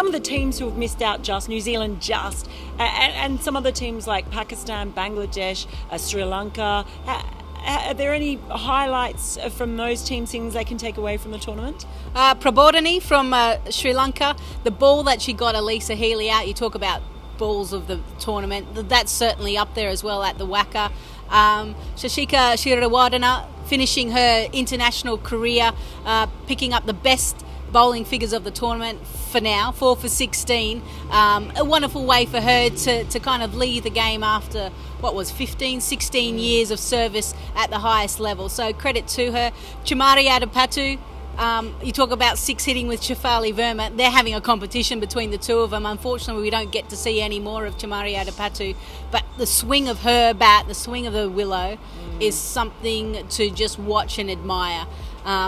some of the teams who have missed out, just New Zealand, and some other teams like Pakistan, Bangladesh, Sri Lanka. Are there any highlights from those teams, things they can take away from the tournament? Prabodhini from Sri Lanka, the ball that she got Elisa Healy out, you talk about balls of the tournament, that's certainly up there as well at the WACA. Shashika Shirawardena finishing her international career, picking up the best bowling figures of the tournament for now, 4 for 16. A wonderful way for her to kind of leave the game after, 16 years of service at the highest level. So credit to her. Chamari Athapaththu, you talk about six hitting with Shafali Verma. They're having a competition between the two of them. Unfortunately, we don't get to see any more of Chamari Athapaththu, but the swing of her bat, the swing of the willow, is something to just watch and admire.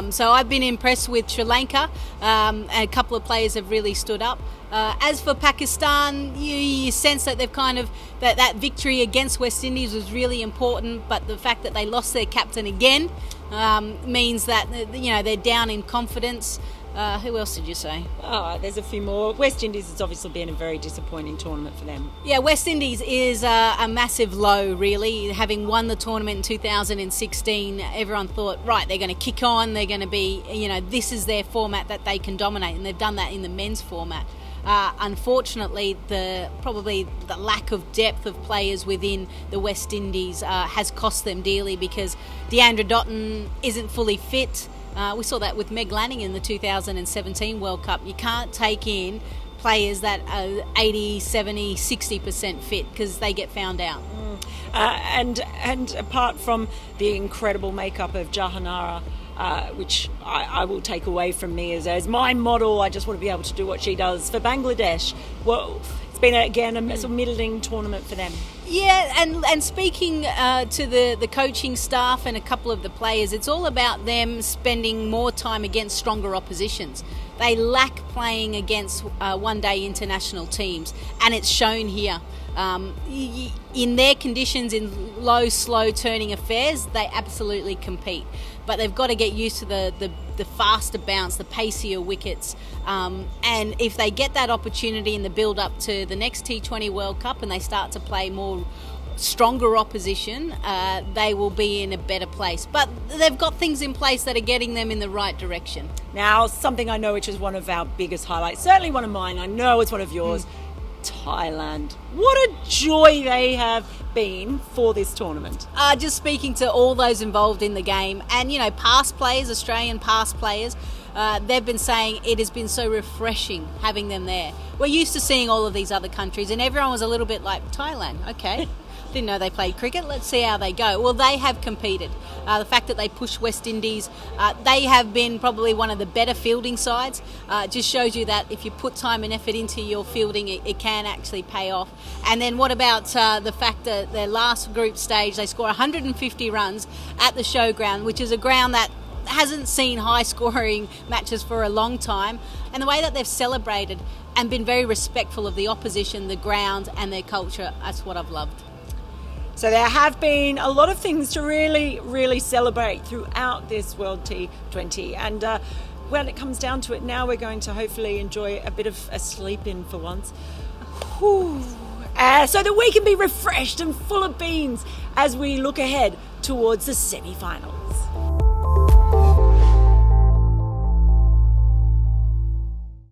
So I've been impressed with Sri Lanka, and a couple of players have really stood up. As for Pakistan, you sense that they've kind of that victory against West Indies was really important, but the fact that they lost their captain again means that they're down in confidence. Who else did you say? Oh, there's a few more. West Indies has obviously been a very disappointing tournament for them. Yeah, West Indies is a massive low, really. Having won the tournament in 2016, everyone thought, right, they're going to kick on, they're going to be, this is their format that they can dominate, and they've done that in the men's format. Unfortunately, probably the lack of depth of players within the West Indies has cost them dearly, because Deandra Dotton isn't fully fit. We saw that with Meg Lanning in the 2017 World Cup. You can't take in players that are 80, 70, 60% fit, because they get found out. And apart from the incredible makeup of Jahanara, which I will take away from me as my model, I just want to be able to do what she does for Bangladesh. Well, it's been, again, a sort of middling tournament for them. Yeah, and speaking to the coaching staff and a couple of the players, it's all about them spending more time against stronger oppositions. They lack playing against one-day international teams, and it's shown here. In their conditions, in low, slow-turning affairs, they absolutely compete. But they've got to get used to the faster bounce, the pacier wickets. And if they get that opportunity in the build-up to the next T20 World Cup and they start to play more stronger opposition, they will be in a better place. But they've got things in place that are getting them in the right direction. Now, something I know which is one of our biggest highlights, certainly one of mine, I know it's one of yours, Thailand. What a joy they have been for this tournament. Just speaking to all those involved in the game, and past players, Australian past players, they've been saying it has been so refreshing having them there. We're used to seeing all of these other countries, and everyone was a little bit like, Thailand, okay. Didn't know they played cricket, let's see how they go. Well, they have competed. The fact that they pushed West Indies, they have been probably one of the better fielding sides. Just shows you that if you put time and effort into your fielding, it can actually pay off. And then what about the fact that their last group stage, they score 150 runs at the showground, which is a ground that hasn't seen high-scoring matches for a long time. And the way that they've celebrated and been very respectful of the opposition, the ground and their culture, that's what I've loved. So there have been a lot of things to really, really celebrate throughout this World T20. And when it comes down to it, now we're going to hopefully enjoy a bit of a sleep in for once. So that we can be refreshed and full of beans as we look ahead towards the semi-finals.